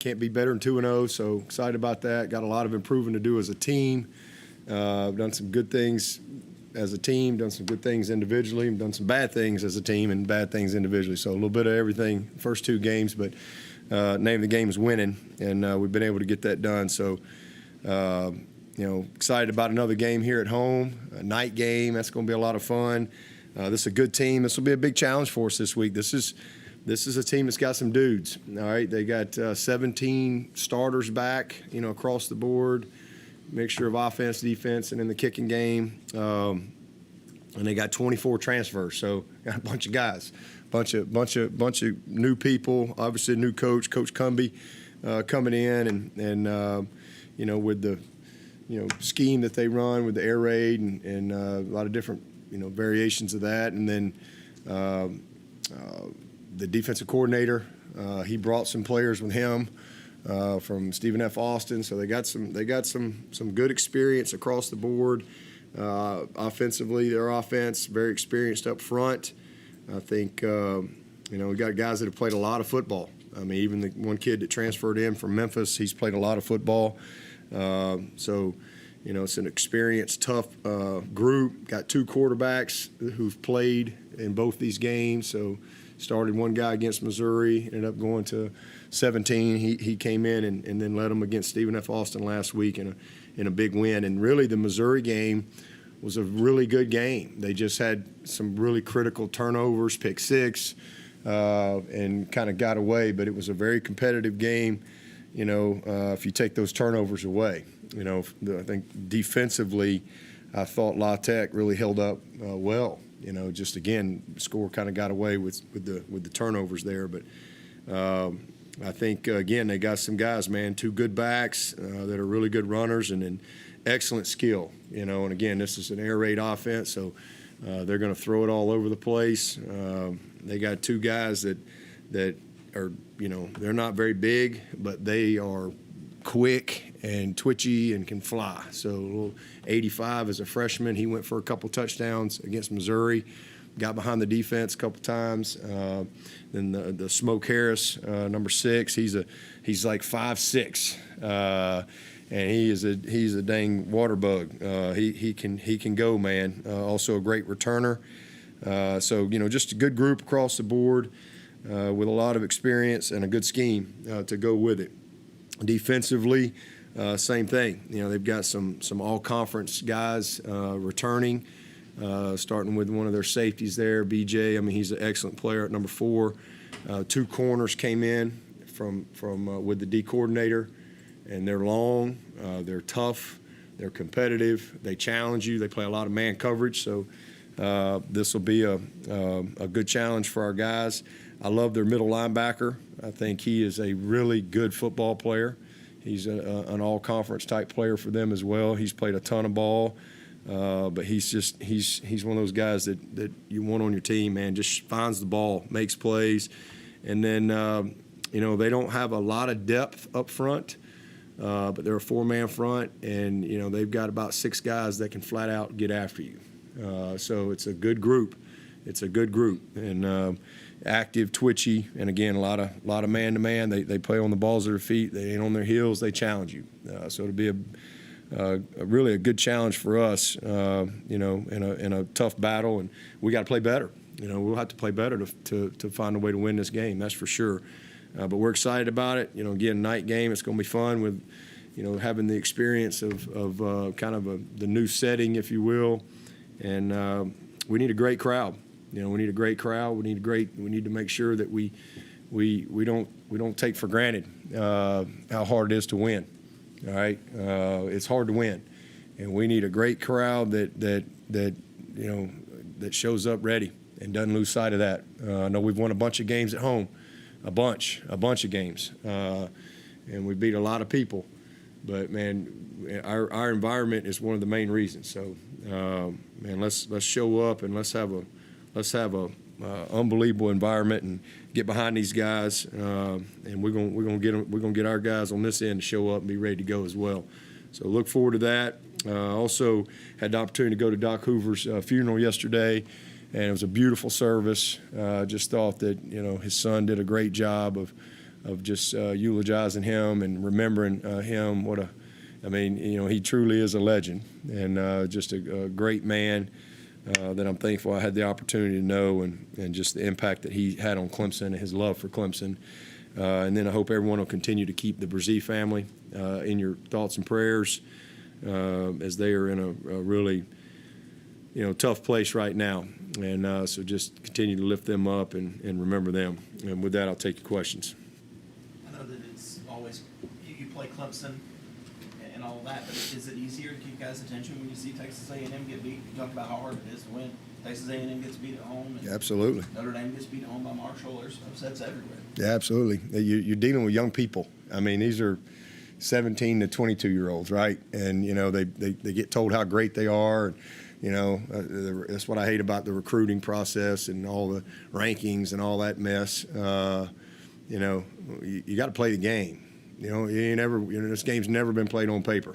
Can't be better than 2-0, so excited about that. Got a lot of improving to do as a team. Done some good things as a team, done some good things individually, done some bad things as a team and bad things individually. So a little bit of everything first 2 games, but name of the game is winning, and we've been able to get that done. So, excited about another game here at home, a night game. That's going to be a lot of fun. This is a good team. This will be a big challenge for us this week. This is a team that's got some dudes. All right, they got 17 starters back, across the board, mixture of offense, defense, and in the kicking game. And they got 24 transfers, so got a bunch of guys, bunch of new people. Obviously, a new coach, Coach Cumby, coming in, and with the scheme that they run with the air raid and a lot of different variations of that, and then the defensive coordinator, he brought some players with him from Stephen F. Austin, so they got some good experience across the board. Offensively, their offense very experienced up front. I think we got guys that have played a lot of football. I mean, even the one kid that transferred in from Memphis, he's played a lot of football. So it's an experienced, tough group. Got 2 quarterbacks who've played in both these games. So started one guy against Missouri, ended up going to 17. He came in and then led them against Stephen F. Austin last week in a big win. And really the Missouri game was a really good game. They just had some really critical turnovers, pick 6, and kind of got away. But it was a very competitive game, if you take those turnovers away. I think defensively, I thought La Tech really held up well. Just again, score kind of got away with the turnovers there. But I think again they got some guys, man, 2 good backs that are really good runners and then excellent skill. And again, this is an air raid offense, so they're going to throw it all over the place. They got 2 guys that are they're not very big, but they are quick and twitchy and can fly. So 85 as a freshman, he went for a couple touchdowns against Missouri, got behind the defense a couple times. Then the Smoke Harris, number 6, he's like 5'6", and he's a dang water bug. He can go, man. Also a great returner. So just a good group across the board with a lot of experience and a good scheme to go with it. Defensively, same thing. They've got some all-conference guys returning, starting with one of their safeties there, BJ. I mean, he's an excellent player at number 4. 2 corners came in from with the D coordinator, and they're long, they're tough, they're competitive, they challenge you, they play a lot of man coverage. So this will be a good challenge for our guys. I love their middle linebacker. I think he is a really good football player. He's an all-conference type player for them as well. He's played a ton of ball, but he's one of those guys that you want on your team, man. Just finds the ball, makes plays, and then they don't have a lot of depth up front, but they're a 4-man front, and they've got about 6 guys that can flat out get after you. So it's a good group. It's a good group, and active, twitchy, and again, a lot of man-to-man. They play on the balls of their feet. They ain't on their heels. They challenge you. So it'll be really a good challenge for us, in a tough battle, and we got to play better. We'll have to play better to find a way to win this game. That's for sure. But we're excited about it. Again, night game. It's going to be fun with, having the experience of kind of the new setting, if you will, and we need a great crowd. We need a great crowd. We need to make sure that we don't take for granted how hard it is to win. All right, it's hard to win, and we need a great crowd that shows up ready and doesn't lose sight of that. I know we've won a bunch of games at home, a bunch of games, and we beat a lot of people. But man, our environment is one of the main reasons. So man, let's show up and let's have a unbelievable environment and get behind these guys, and we're gonna get our guys on this end to show up and be ready to go as well. So look forward to that. Also had the opportunity to go to Doc Hoover's funeral yesterday, and it was a beautiful service. Just thought that his son did a great job just eulogizing him and remembering him. He truly is a legend, and just a great man that I'm thankful I had the opportunity to know, and just the impact that he had on Clemson and his love for Clemson. And then I hope everyone will continue to keep the Brzee family in your thoughts and prayers as they are in a really tough place right now. And so just continue to lift them up and remember them. And with that, I'll take your questions. I know that it's always, you play Clemson and all of that, but is it easier to keep guys' attention when you see Texas A&M get beat? You talk about how hard it is to win. Texas A&M gets beat at home. And absolutely. Notre Dame gets beat at home by Marshall. There's upsets everywhere. Yeah, absolutely. You're dealing with young people. I mean, these are 17 to 22-year-olds, right? And, they get told how great they are. That's what I hate about the recruiting process and all the rankings and all that mess. You got to play the game. This game's never been played on paper.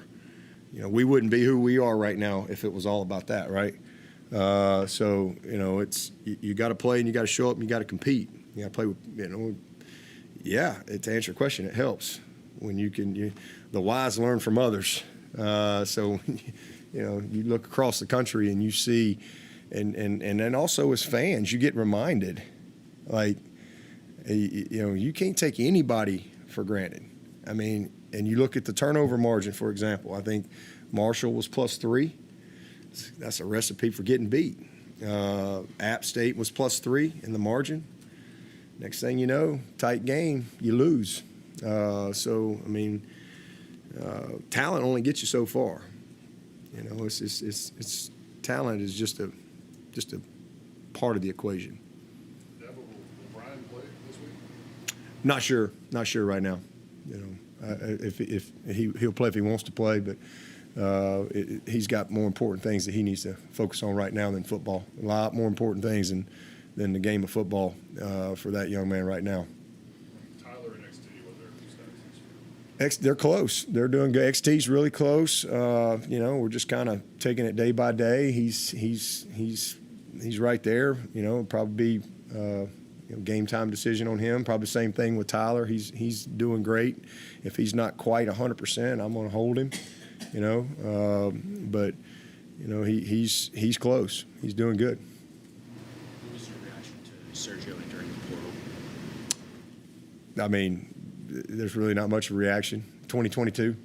We wouldn't be who we are right now if it was all about that, right? It's you got to play and you got to show up and you got to compete. You got to play with, to answer your question, it helps when the wise learn from others. You look across the country and you see, and then also as fans, you get reminded, you can't take anybody for granted. I mean, and you look at the turnover margin, for example. I think Marshall was +3. That's a recipe for getting beat. App State was +3 in the margin. Next thing you know, tight game, you lose. Talent only gets you so far. It's talent is just a part of the equation. Will Brian play this week? Not sure right now. If he'll play if he wants to play, but he's got more important things that he needs to focus on right now than football. A lot more important things than the game of football for that young man right now. Tyler and XT, what their statuses? They're close. They're doing good. XT's really close. We're just kind of taking it day by day. He's right there. Probably be game time decision on him. Probably same thing with Tyler. He's doing great. If he's not quite 100%, I'm going to hold him. But he's close. He's doing good. What was your reaction to Sergio entering the portal? I mean, there's really not much of a reaction. 2022.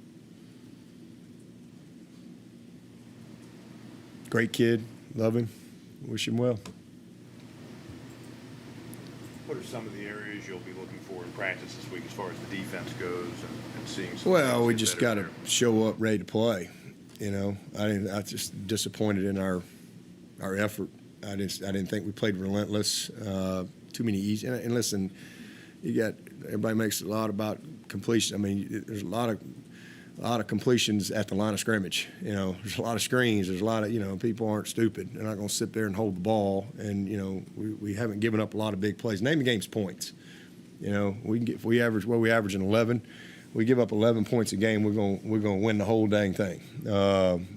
Great kid. Love him. Wish him well. What are some of the areas you'll be looking for in practice this week as far as the defense goes and seeing some? Well, we just got to show up ready to play. I just disappointed in our effort. I didn't think we played relentless. Too many easy. And listen, everybody makes a lot about completion. I mean, there's a lot of completions at the line of scrimmage. There's a lot of screens. There's a lot of people aren't stupid. They're not going to sit there and hold the ball. And we haven't given up a lot of big plays. Name the game's points. If we average in 11. We give up 11 points a game, we're going to win the whole dang thing. We're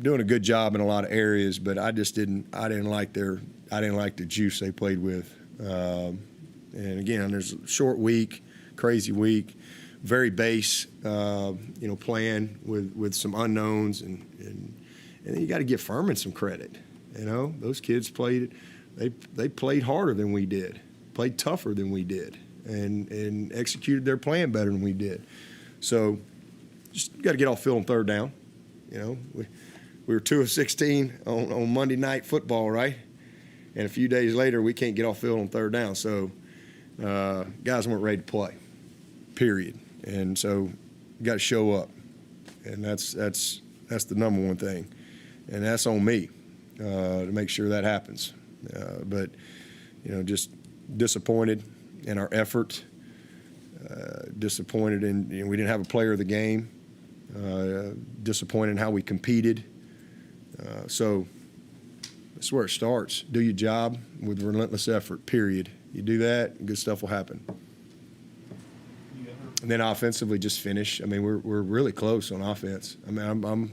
doing a good job in a lot of areas, but I didn't like the juice they played with. And again, there's a short week, crazy week, very base, playing with some unknowns, and then you got to give Furman some credit. Those kids played harder than we did, played tougher than we did. And executed their plan better than we did. So just got to get off field on third down. We were 2 of 16 on Monday Night Football, right? And a few days later, we can't get off field on third down. So guys weren't ready to play, period. And so you got to show up, and that's the number one thing, and that's on me to make sure that happens. But just disappointed in our effort, disappointed in we didn't have a player of the game, disappointed in how we competed. So that's where it starts. Do your job with relentless effort, period. You do that, good stuff will happen. And then offensively, just finish. I mean, we're really close on offense. I mean,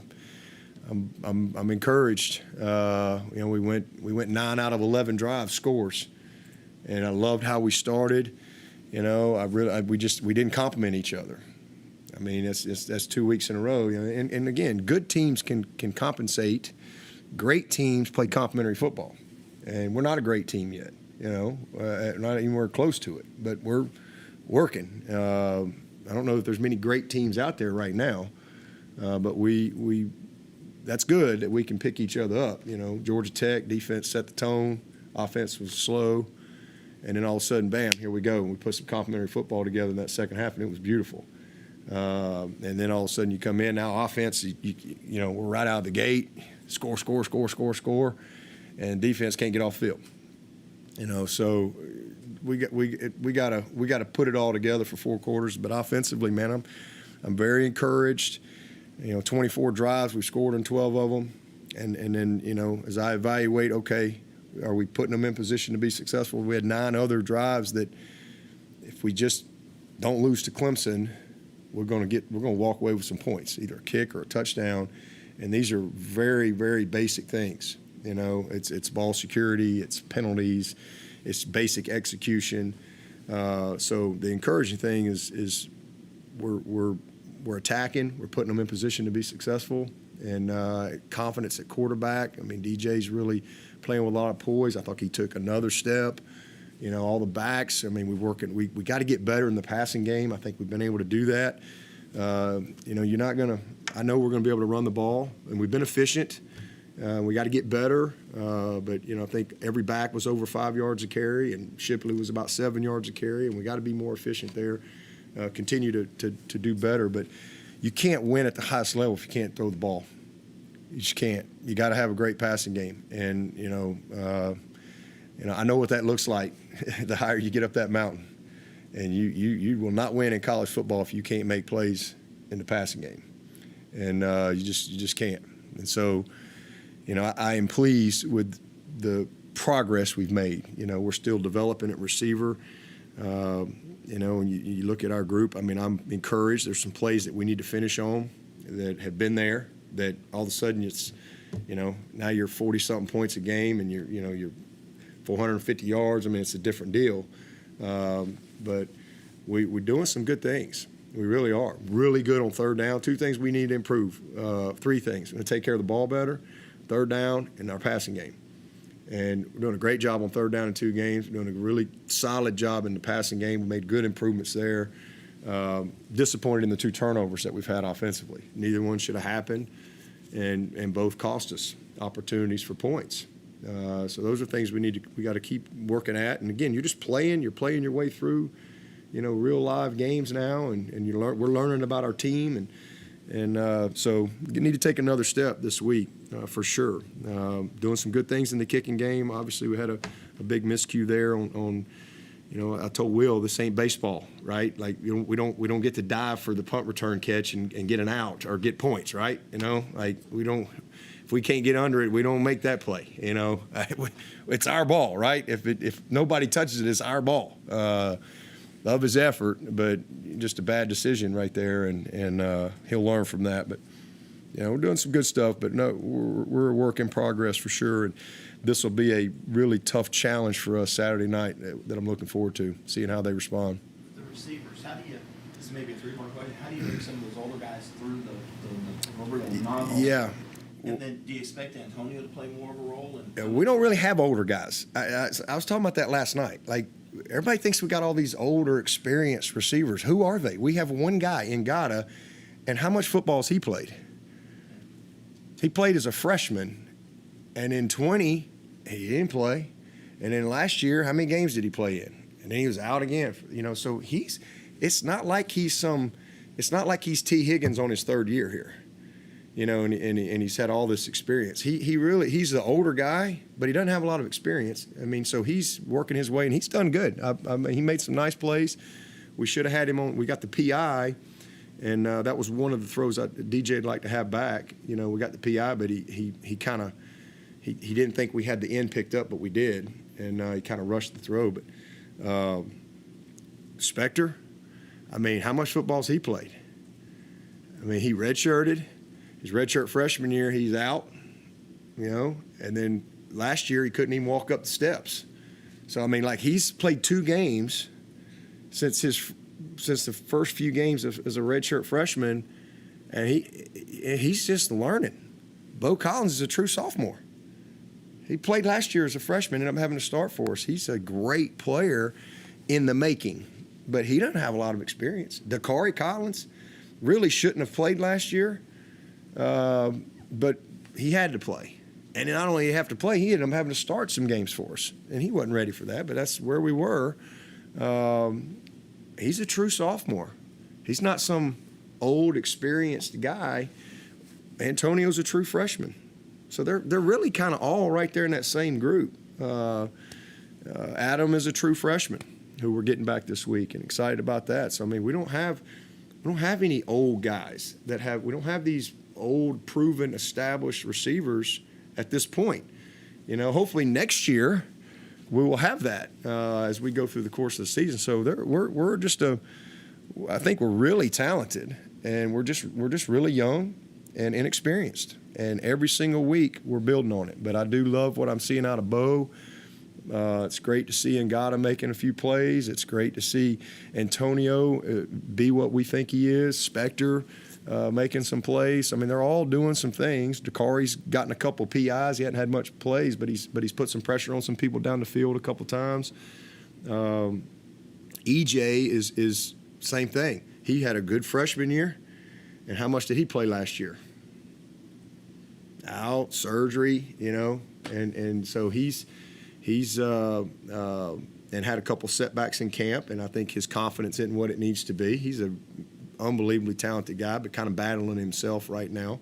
I'm encouraged. We went 9 out of 11 drives scores. and I loved how we started. You know, we didn't compliment each other. I mean, that's 2 weeks in a row. You know, and again, good teams can compensate. Great teams play complementary football, and we're not a great team yet. You know, not anywhere close to it, but we're working. I don't know if there's many great teams out there right now, but we that's good that we can pick each other up. You know, Georgia Tech defense set the tone, offense was slow, and then all of a sudden, bam, here we go. We put some complementary football together in that second half, and it was beautiful. And then all of a sudden you come in now, offense, you know, we're right out of the gate, score, and defense can't get off the field. You know, so we got to put it all together for 4 quarters. But offensively, man, I'm very encouraged. You know, 24 drives, we scored on 12 of them, and then, you know, as I evaluate, okay, are we putting them in position to be successful? We had 9 other drives that if we just don't lose to Clemson, we're going to walk away with some points, either a kick or a touchdown, and these are very, very basic things. You know, it's ball security, it's penalties, it's basic execution. So the encouraging thing is we're attacking, we're putting them in position to be successul, and confidence at quarterback. I mean, DJ's really playing with a lot of poise. I thought he took another step. You know, all the backs. I mean, we got to get better in the passing game. I think we've been able to do that. You know, I know we're going to be able to run the ball, and we've been efficient. We got to get better. But, you know, I think every back was over 5 yards a carry, and Shipley was about 7 yards a carry, and we got to be more efficient there, continue to do better. But you can't win at the highest level if you can't throw the ball. You just can't. You got to have a great passing game. And, you know, I know what that looks like the higher you get up that mountain. And you will not win in college football if you can't make plays in the passing game. And you just can't. And so, you know, I am pleased with the progress we've made. You know, we're still developing at receiver. You know, and you look at our group, I mean, I'm encouraged. There's some plays that we need to finish on that have been there, that all of a sudden it's, you know, now you're 40-something points a game and you're 450 yards. I mean, it's a different deal. But we're doing some good things. We really are. Really good on third down. 2 things we need to improve. 3 things. We're going to take care of the ball better, third down, and our passing game. And we're doing a great job on third down in 2 games. We're doing a really solid job in the passing game. We made good improvements there. Disappointed in the 2 turnovers that we've had offensively. Neither one should have happened, and both cost us opportunities for points. So those are things we got to keep working at. And again, you're playing your way through, you know, real live games now, and we're learning about our team, and so you need to take another step this week for sure. Doing some good things in the kicking game. Obviously, we had a big miscue there on. You know, I told Will this ain't baseball, right? Like, you know, we don't get to dive for the punt return catch and get an out or get points, right? You know, like we don't. If we can't get under it, we don't make that play. You know, it's our ball, right? If nobody touches it, it's our ball. Love his effort, but just a bad decision right there, and he'll learn from that. But you know, we're doing some good stuff. But no, we're a work in progress for sure. And this will be a really tough challenge for us Saturday night that I'm looking forward to, seeing how they respond. The receivers, how do you? This is maybe a 3-part question. How do you bring some of those older guys through the non-ball? Yeah. And then, do you expect Antonio to play more of a role? We don't really have older guys. I was talking about that last night. Like, everybody thinks we got all these older, experienced receivers. Who are they? We have one guy in Ngata, and how much football has he played? He played as a freshman, and in 20, he didn't play. And then last year, how many games did he play in? And then he was out again. You know, so it's not like he's T. Higgins on his 3rd year here. You know, and he's had all this experience. He's the older guy, but he doesn't have a lot of experience. I mean, so he's working his way, and he's done good. I mean, he made some nice plays. We should have had him on. We got the PI, and that was one of the throws DJ'd like to have back. You know, we got the PI, but he didn't think we had the end picked up, but we did, and he kind of rushed the throw. But Spector, I mean, how much football's he played? I mean, he redshirted. His redshirt freshman year, he's out, you know, and then last year he couldn't even walk up the steps. So, I mean, like, he's played 2 games since the first few games as a redshirt freshman, and he's just learning. Bo Collins is a true sophomore. He played last year as a freshman, ended up having to start for us. He's a great player in the making, but he doesn't have a lot of experience. Dakari Collins really shouldn't have played last year, but he had to play. And not only did he have to play, he ended up having to start some games for us. And he wasn't ready for that, but that's where we were. He's a true sophomore. He's not some old, experienced guy. Antonio's a true freshman. So they're really kind of all right there in that same group. Adam is a true freshman who we're getting back this week, and excited about that. So, I mean, we don't have any old guys we don't have these old, proven, established receivers at this point. You know, hopefully next year we will have that as we go through the course of the season. So we're just I think we're really talented, and we're just really young and inexperienced. And every single week we're building on it. But I do love what I'm seeing out of Bo. It's great to see Ngata making a few plays. It's great to see Antonio be what we think he is. Spector making some plays. I mean, they're all doing some things. Dakari's gotten a couple PIs. He hadn't had much plays, but he's put some pressure on some people down the field a couple times. EJ is same thing. He had a good freshman year. And how much did he play last year? Out, surgery, you know, and so he's and had a couple setbacks in camp, and I think his confidence isn't what it needs to be. He's an unbelievably talented guy, but kind of battling himself right now.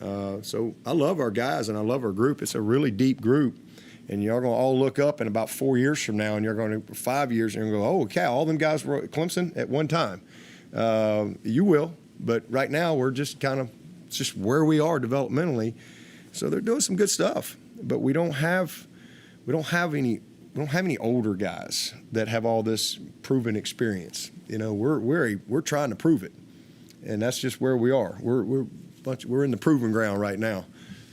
So I love our guys, and I love our group. It's a really deep group, and you're going to all look up in about 4 years from now, and you're going to 5 years, and you're going to go, oh, okay, all them guys were at Clemson at one time. You will, but right now we're just kind of it's just where we are developmentally. So they're doing some good stuff, but we don't have any older guys that have all this proven experience. You know, we're trying to prove it, and that's just where we are. We're in the proving ground right now.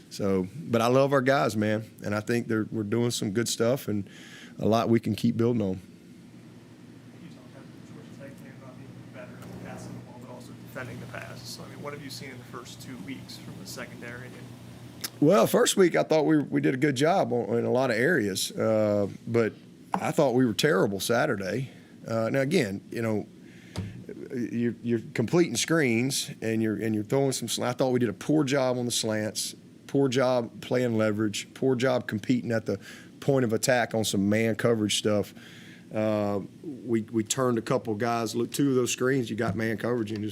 So, but I love our guys, man, and I think we're doing some good stuff and a lot we can keep building on. You talked about Georgia Tech about being better at passing the ball, but also defending the pass. So, I mean, what have you seen in the first 2 weeks from the secondary? Well, first week I thought we did a good job in a lot of areas, but I thought we were terrible Saturday. Now again, you know, you're completing screens and you're throwing some. I thought we did a poor job on the slants, poor job playing leverage, poor job competing at the point of attack on some man coverage stuff. We turned a couple guys. Look, 2 of those screens you got man coverage and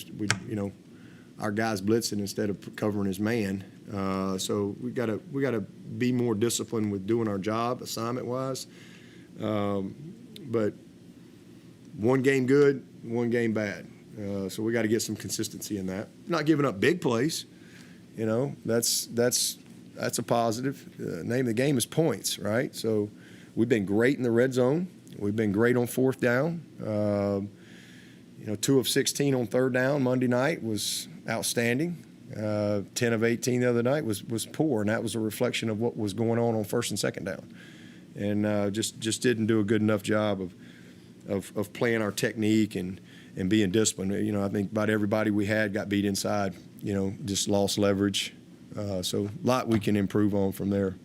our guys blitzing instead of covering his man. So we gotta be more disciplined with doing our job assignment wise. But one game good, one game bad. So we got to get some consistency in that. Not giving up big plays, you know. That's a positive. Name of the game is points, right? So we've been great in the red zone. We've been great on 4th down. 2 of 16 on 3rd down Monday night was outstanding. 10 of 18 the other night was poor, and that was a reflection of what was going on 1st and 2nd down, and just didn't do a good enough job of playing our technique and being disciplined. You know, I think about everybody we had got beat inside. You know, just lost leverage. So a lot we can improve on from there.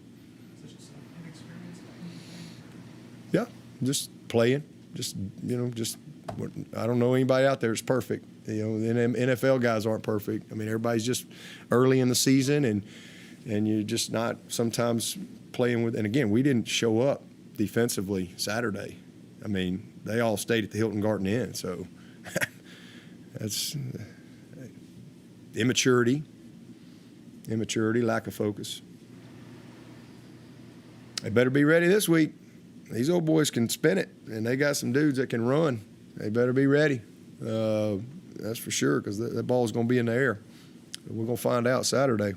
Yeah, just playing. I don't know anybody out there that's perfect. You know, the NFL guys aren't perfect. I mean, everybody's just early in the season, and you're just not sometimes playing with. And again, we didn't show up defensively Saturday. I mean, they all stayed at the Hilton Garden Inn. So that's immaturity, lack of focus. They better be ready this week. These old boys can spin it, and they got some dudes that can run. They better be ready. That's for sure, because that ball's going to be in the air. We're going to find out Saturday. You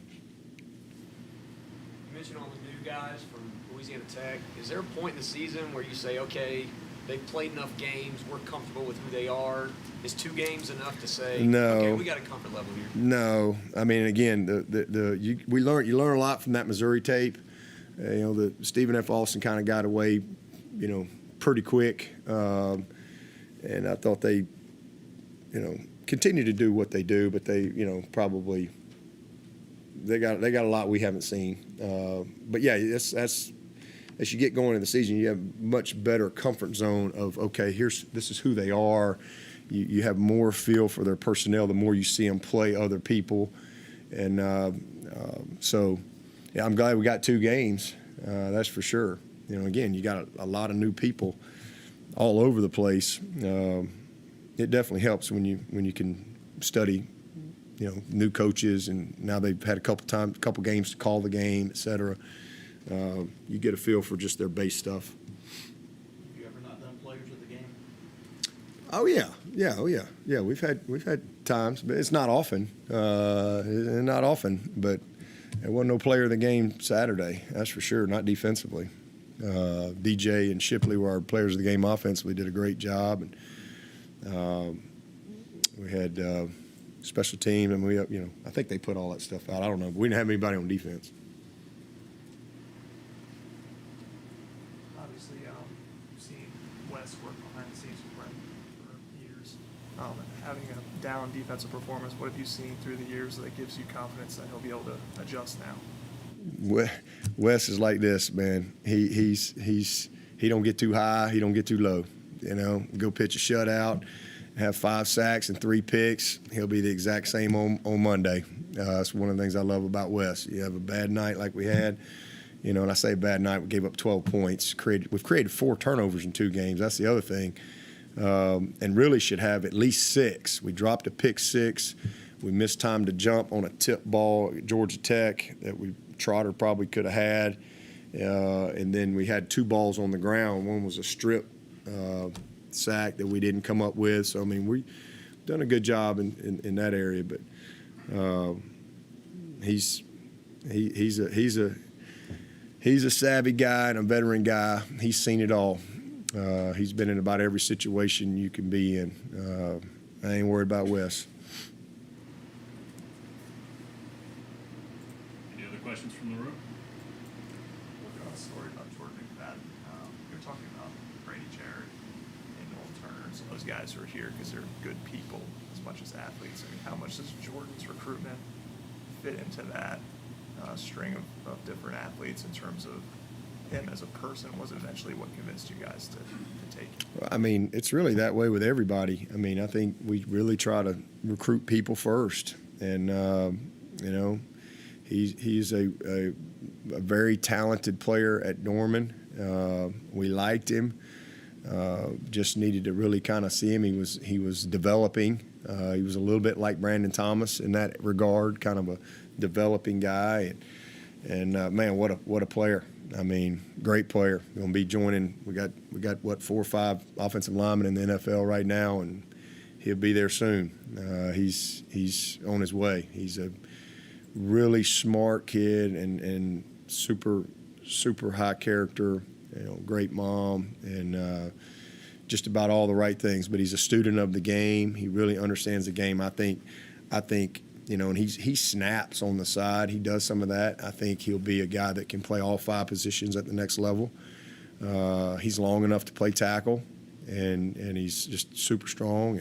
mentioned all the new guys from Louisiana Tech. Is there a point in the season where you say, okay, they've played enough games, we're comfortable with who they are? Is 2 games enough to say, no, okay, we got a comfort level here? No. I mean, again, you learn a lot from that Missouri tape. The Stephen F. Austin kind of got away pretty quick. And I thought they, continue to do what they do, but they, probably they got a lot we haven't seen. But yeah, that's as you get going in the season, you have much better comfort zone of, okay, this is who they are. You have more feel for their personnel the more you see them play other people. And so, yeah, I'm glad we got 2 games. That's for sure. Again, you got a lot of new people all over the place. It definitely helps when you can study, new coaches, and now they've had a couple games to call the game, et cetera. You get a feel for just their base stuff. Have you ever not done players of the game? Oh yeah. We've had times, but it's not often. But there wasn't no player of the game Saturday. That's for sure. Not defensively. DJ and Shipley were our players of the game offensively. Did a great job, and we had special teams, and I think they put all that stuff out. I don't know. But we didn't have anybody on defense. Obviously, you've seen Wes work behind the scenes with Brent for years. Having a down defensive performance, what have you seen through the years that gives you confidence that he'll be able to adjust now? Wes is like this, man. He don't get too high, he don't get too low. Go pitch a shutout, have 5 sacks and 3 picks. He'll be the exact same on Monday. That's one of the things I love about Wes. You have a bad night like we had, and I say bad night, we gave up 12 points. We've created 4 turnovers in 2 games. That's the other thing. And really should have at least 6. We dropped a pick 6. We missed time to jump on a tip ball at Georgia Tech that Trotter probably could have had. And then we had 2 balls on the ground. One was a strip sack that we didn't come up with. So, we've done a good job in that area. But he's a savvy guy and a veteran guy. He's seen it all. He's been in about every situation you can be in. I ain't worried about Wes. Any other questions from the room? Working on a story about Jordan McFadden. You're talking about Brady Jarrett and Noel Turner, and some of those guys who are here because they're good people as much as athletes. How much does Jordan's recruitment fit into that string of different athletes in terms of him as a person? Was eventually what convinced you guys to take him? It's really that way with everybody. I think we really try to recruit people first. And, he's a very talented player at Norman. We liked him. Just needed to really kind of see him. He was developing. He was a little bit like Brandon Thomas in that regard, kind of a developing guy. And man, what a player. Great player. Going to be joining. We got 4 or 5 offensive linemen in the NFL right now, and he'll be there soon. He's on his way. He's a really smart kid and super high character. Great mom and just about all the right things. But he's a student of the game. He really understands the game. I think. And he snaps on the side. He does some of that. I think he'll be a guy that can play all 5 positions at the next level. He's long enough to play tackle, and he's just super strong.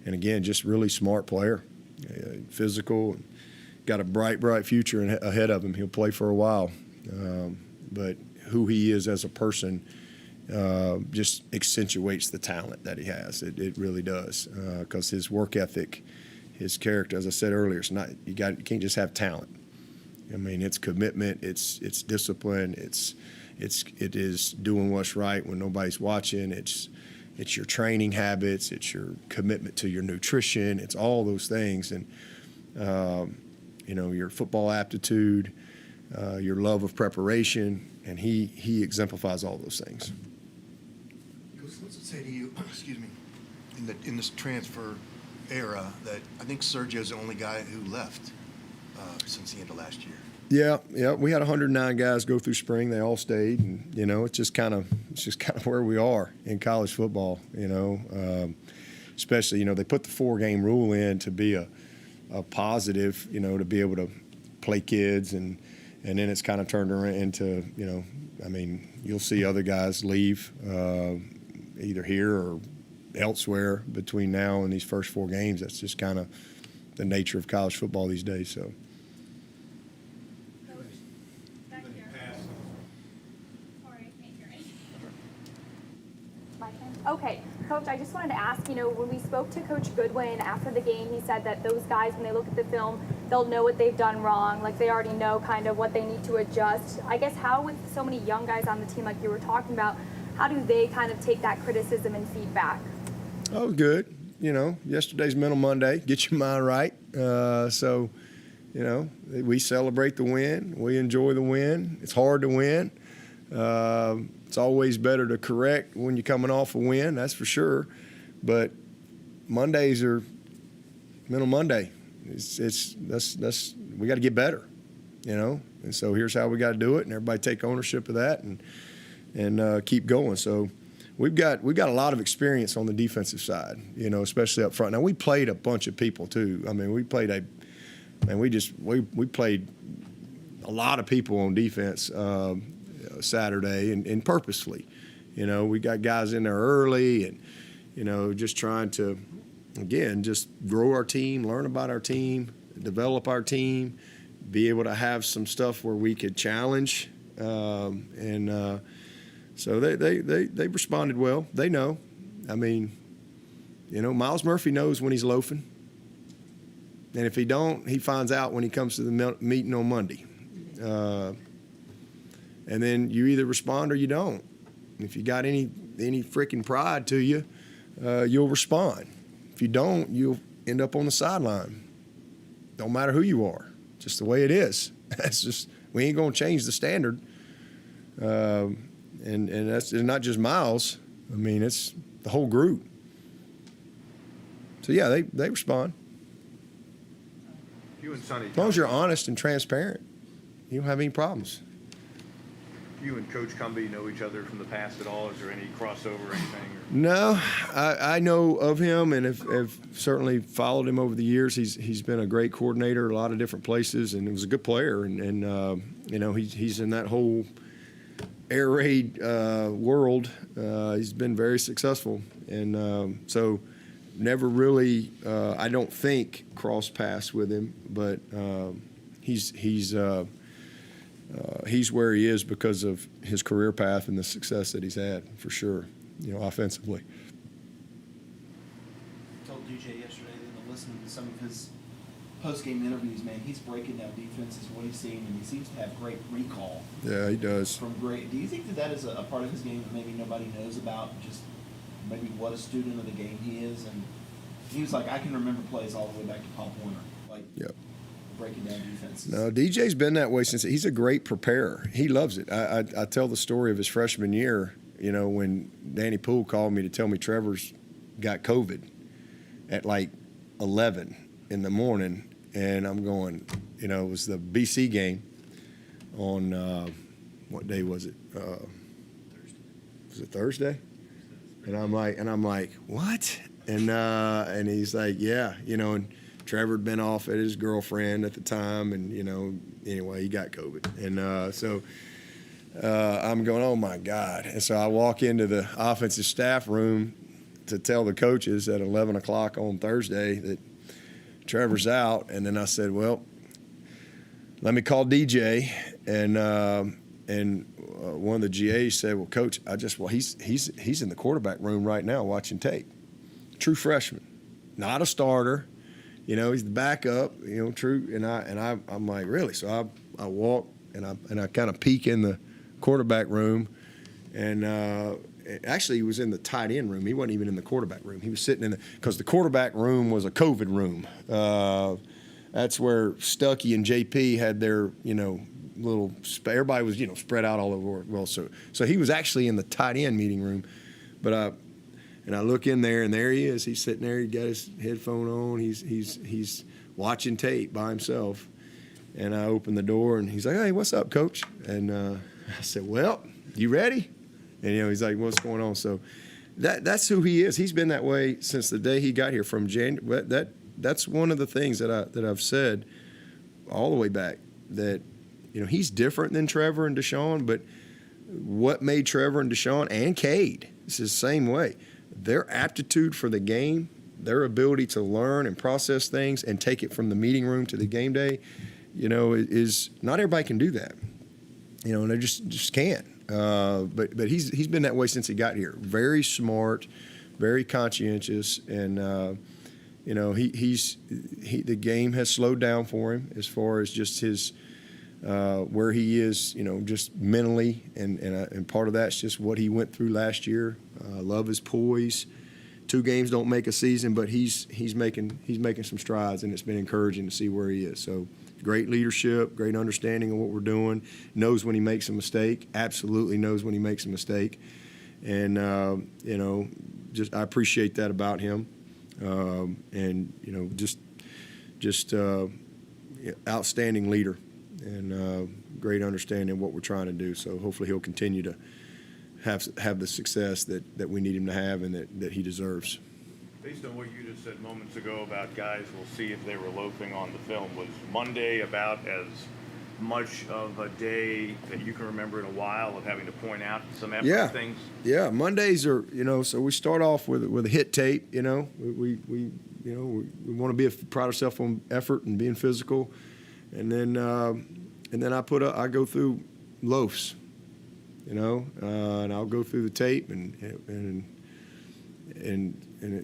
And again, just really smart player, physical, got a bright future ahead of him. He'll play for a while. But who he is as a person just accentuates the talent that he has. It really does, because his work ethic, his character, as I said earlier, it's not you can't just have talent. It's commitment, it's discipline, it is doing what's right when nobody's watching. It's your training habits, it's your commitment to your nutrition, it's all those things, and your football aptitude, your love of preparation, and he exemplifies all those things. What's it say to you? Excuse me. In this transfer era, that I think Sergio's the only guy who left since the end of last year. Yeah. We had 109 guys go through spring. They all stayed, and it's just kind of where we are in college football. Especially they put the 4-game rule in to be a positive. To be able to play kids, and then it's kind of turned around into you'll see other guys leave either here or elsewhere between now and these first 4 games. That's just kind of the nature of college football these days. So. Coach, back here. Sorry, I can't hear anything. Okay, Coach, I just wanted to ask, when we spoke to Coach Goodwin after the game, he said that those guys, when they look at the film, they'll know what they've done wrong. Like, they already know kind of what they need to adjust. I guess how, with so many young guys on the team like you were talking about, how do they kind of take that criticism and feedback? Oh, good. Yesterday's Mental Monday. Get your mind right. So, we celebrate the win. We enjoy the win. It's hard to win. It's always better to correct when you're coming off a win, that's for sure. But Mondays are Mental Monday. That's we got to get better, And so here's how we got to do it, and everybody take ownership of that and keep going. So we've got a lot of experience on the defensive side, especially up front. Now we played a bunch of people too. I mean, we played we played a lot of people on defense Saturday and purposefully. We got guys in there early and just trying to again just grow our team, learn about our team, develop our team, be able to have some stuff where we could challenge so they responded well. They know. I mean, Miles Murphy knows when he's loafing. And if he don't, he finds out when he comes to the meeting on Monday. And then you either respond or you don't. If you got any freaking pride to you, you'll respond. If you don't, you'll end up on the sideline. Don't matter who you are. Just the way it is. That's just, we ain't going to change the standard. And that's not just Miles. I mean, it's the whole group. So, yeah, they respond. You and Sonny. As long as you're honest and transparent, you don't have any problems. You and Coach Cumbie know each other from the past at all? Is there any crossover or anything? No, I know of him and have certainly followed him over the years. He's been a great coordinator a lot of different places, and he was a good player. And he's in that whole air raid world. He's been very successful, and so never really, I don't think, crossed paths with him. But he's where he is because of his career path and the success that he's had, for sure, offensively. I told DJ yesterday that listening to some of his post-game interviews, man, he's breaking down defenses, what he's seeing, and he seems to have great recall. Yeah, he does. From great. Do you think that is a part of his game that maybe nobody knows about, just maybe what a student of the game he is? And he was like, I can remember plays all the way back to Pop Warner. Like, Yep. Breaking down defenses. No, DJ's been that way since he's a great preparer. He loves it. I tell the story of his freshman year, when Danny Poole called me to tell me Trevor's got COVID at like 11 in the morning. And I'm going, it was the BC game on, what day was it? Was it Thursday? And I'm like, what? And he's like, yeah, and Trevor had been off at his girlfriend at the time, and anyway, he got COVID, and so I'm going, oh my God! And so I walk into the offensive staff room to tell the coaches at 11 o'clock on Thursday that Trevor's out, and then I said, well, let me call DJ, and one of the GAs said, well, Coach, he's in the quarterback room right now watching tape. True freshman, not a starter. He's the backup. True. And I'm like, really? So I walk and I kind of peek in the quarterback room, and actually he was in the tight end room. He wasn't even in the quarterback room. He was sitting because the quarterback room was a COVID room. That's where Stuckey and JP had their little. Everybody was spread out all over. Well, so he was actually in the tight end meeting room, but And I look in there, and there he is. He's sitting there. He got his headphone on. He's watching tape by himself. And I open the door, and he's like, "Hey, what's up, Coach?" And I said, "Well, you ready?" And he's like, "What's going on?" So that's who he is. He's been that way since the day he got here. From January, that's one of the things that I've said all the way back, that he's different than Trevor and Deshaun, but what made Trevor and Deshaun and Cade, it's the same way, their aptitude for the game, their ability to learn and process things and take it from the meeting room to the game day, is not everybody can do that. And they just can't. But he's been that way since he got here. Very smart, very conscientious, and the game has slowed down for him as far as just his where he is, just mentally, and part of that's just what he went through last year. Love his poise. 2 games don't make a season, but he's making some strides, and it's been encouraging to see where he is. So great leadership, great understanding of what we're doing. Knows when he makes a mistake. Absolutely knows when he makes a mistake, and just I appreciate that about him. And just outstanding leader, and great understanding of what we're trying to do. So hopefully he'll continue to have the success that we need him to have and that he deserves. Based on what you just said moments ago about guys will see if they were loafing on the film, was Monday about as much of a day that you can remember in a while of having to point out some effort things? Yeah, Mondays are, so we start off with a hit tape, we want to be proud of ourselves on effort and being physical. And then I go through loafs, and I'll go through the tape and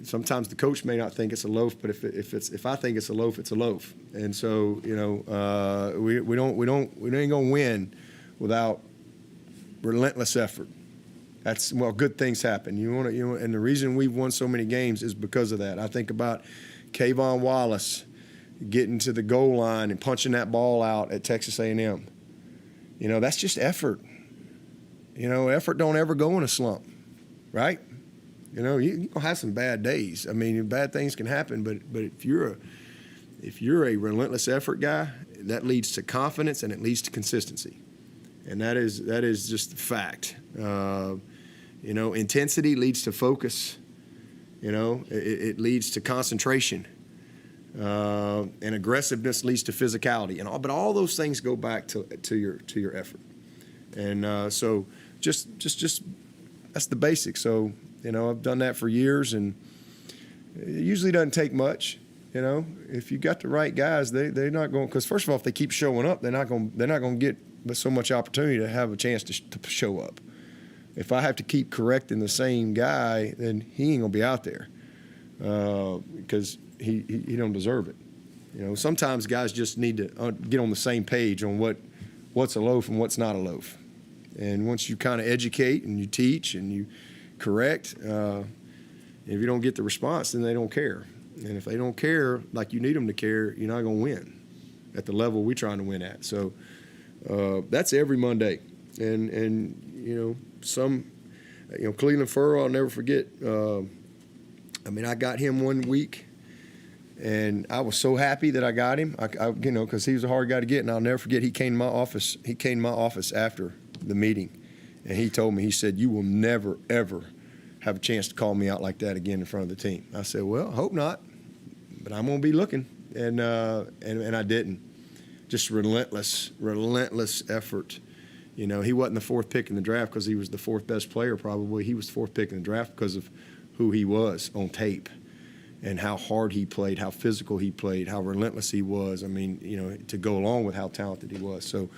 sometimes the coach may not think it's a loaf, but if I think it's a loaf, it's a loaf. And so we ain't gonna win without relentless effort. Good things happen. And the reason we've won so many games is because of that. I think about Kayvon Wallace getting to the goal line and punching that ball out at Texas A&M. That's just effort. Effort don't ever go in a slump, right? You're gonna have some bad days. I mean, bad things can happen, but if you're a relentless effort guy, that leads to confidence and it leads to consistency, and that is just the fact. Intensity leads to focus. It leads to concentration, and aggressiveness leads to physicality, but all those things go back to your effort, and so just that's the basics. So. I've done that for years, and it usually doesn't take much. If you got the right guys, they're not going, because first of all, if they keep showing up, they're not going to get so much opportunity to have a chance to show up. If I have to keep correcting the same guy, then he ain't gonna be out there because he don't deserve it. Sometimes guys just need to get on the same page on what's a loaf and what's not a loaf. And once you kind of educate and you teach and you correct, if you don't get the response, then they don't care. And if they don't care like you need them to care, you're not going to win at the level we're trying to win at. So that's every Monday. And Cleveland Furrow, I'll never forget. I got him one week, and I was so happy that I got him. Because he was a hard guy to get, and I'll never forget. He came to my office. He came to my office after the meeting. And he told me, he said, "You will never, ever have a chance to call me out like that again in front of the team." I said, "Well, hope not, but I'm going to be looking." And I didn't. Just relentless effort. He wasn't the 4th pick in the draft because he was the 4th best player probably. He was the 4th pick in the draft because of who he was on tape and how hard he played, how physical he played, how relentless he was. To go along with how talented he was. So,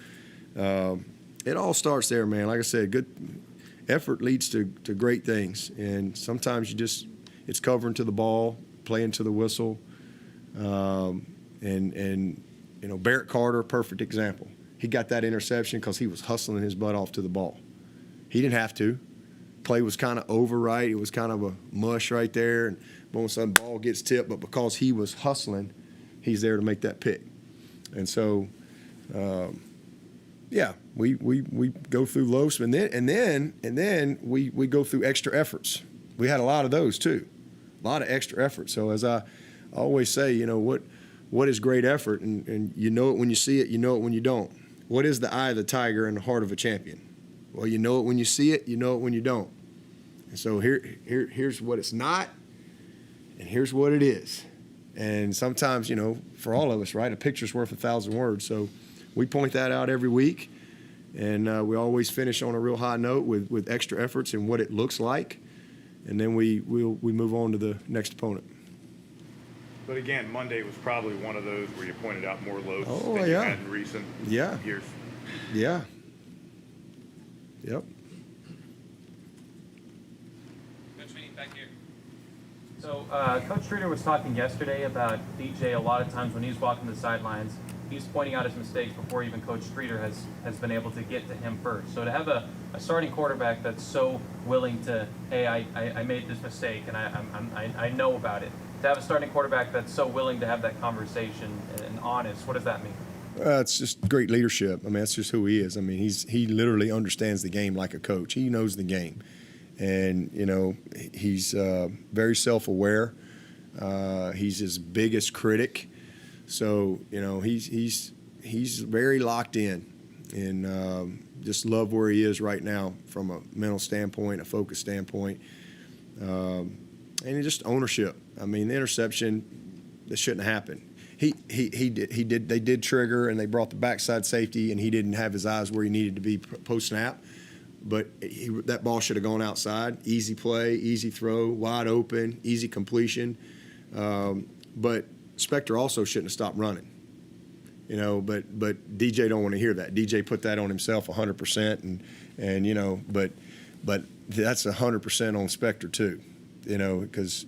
it all starts there, man. Like I said, good effort leads to great things. And sometimes it's covering to the ball, playing to the whistle. Barrett Carter, perfect example. He got that interception because he was hustling his butt off to the ball. He didn't have to. Play was kind of over, right? It was kind of a mush right there. And all of a sudden, ball gets tipped. But because he was hustling, he's there to make that pick. And so, we go through loafs, and then we go through extra efforts. We had a lot of those too, a lot of extra effort. So as I always say, what is great effort, and you know it when you see it, you know it when you don't. What is the eye of the tiger and the heart of a champion? Well, you know it when you see it, you know it when you don't. And so here's what it's not, and here's what it is. And sometimes, for all of us, right, a picture's worth 1,000 words. So we point that out every week, And we always finish on a real high note with extra efforts and what it looks like. And then we move on to the next opponent. But again, Monday was probably one of those where you pointed out more loafs Oh, than you yeah. had in recent Yeah. years. Yeah. Yep. Coach Swinney, back here. So, Coach Streeter was talking yesterday about DJ. A lot of times when he's walking the sidelines, he's pointing out his mistakes before even Coach Streeter has been able to get to him first. So to have a starting quarterback that's so willing to, hey, I made this mistake and I know about it. To have a starting quarterback that's so willing to have that conversation and honest, what does that mean? It's just great leadership. I mean, that's just who he is. I mean, he literally understands the game like a coach. He knows the game. And, you know, he's very self-aware. He's his biggest critic. So, you know, he's very locked in and just love where he is right now from a mental standpoint, a focus standpoint, and just ownership. I mean, the interception, that shouldn't happen. They did trigger and they brought the backside safety and he didn't have his eyes where he needed to be post snap. But that ball should have gone outside. Easy play, easy throw, wide open, easy completion. But Spector also shouldn't have stopped running. You know, but DJ don't want to hear that. DJ put that on himself 100%, and you know, but that's 100% on Spector too. You know, because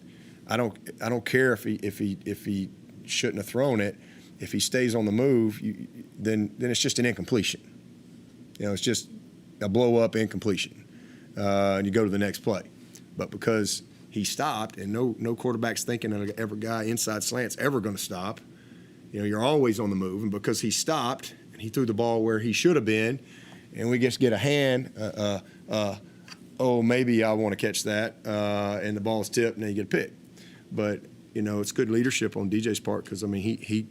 I don't care if he shouldn't have thrown it. If he stays on the move, then it's just an incompletion. You know, it's just a blow-up incompletion, and you go to the next play. But because he stopped, and no quarterback's thinking that every guy inside slant's ever going to stop, you know, you're always on the move. And because he stopped, and he threw the ball where he should have been, and we just get a hand, oh, maybe I want to catch that, and the ball's tipped, and then you get a pick. But, you know, it's good leadership on DJ's part because, I mean, he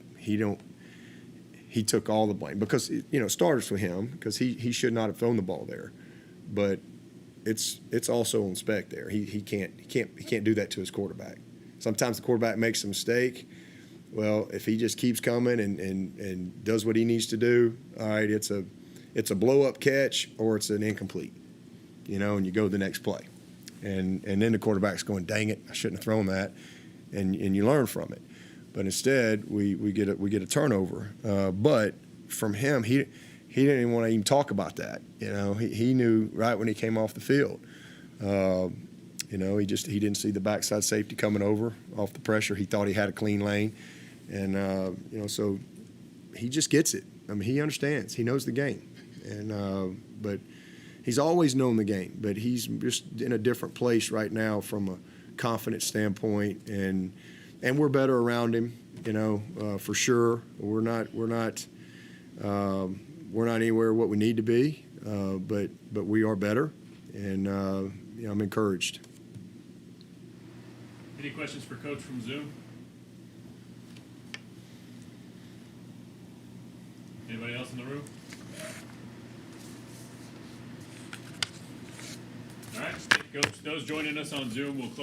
took all the blame because, you know, it starts with him because he should not have thrown the ball there. But it's also on Spec there. He can't do that to his quarterback. Sometimes the quarterback makes a mistake. Well, if he just keeps coming and does what he needs to do, all right, it's a blow-up catch or it's an incomplete, you know, and you go to the next play. And then the quarterback's going, dang it, I shouldn't have thrown that, and you learn from it. But instead, we get a turnover. But from him, he didn't even want to even talk about that. You know, he knew right when he came off the field. You know, he didn't see the backside safety coming over off the pressure. He thought he had a clean lane, and you know, so he just gets it. I mean, he understands. He knows the game, and but he's always known the game. But he's just in a different place right now from a confidence standpoint, and we're better around him. You know, for sure. We're not anywhere what we need to be, but we are better, and you know, I'm encouraged. Any questions for Coach from Zoom? Anybody else in the room? All right, Coach, those joining us on Zoom will close.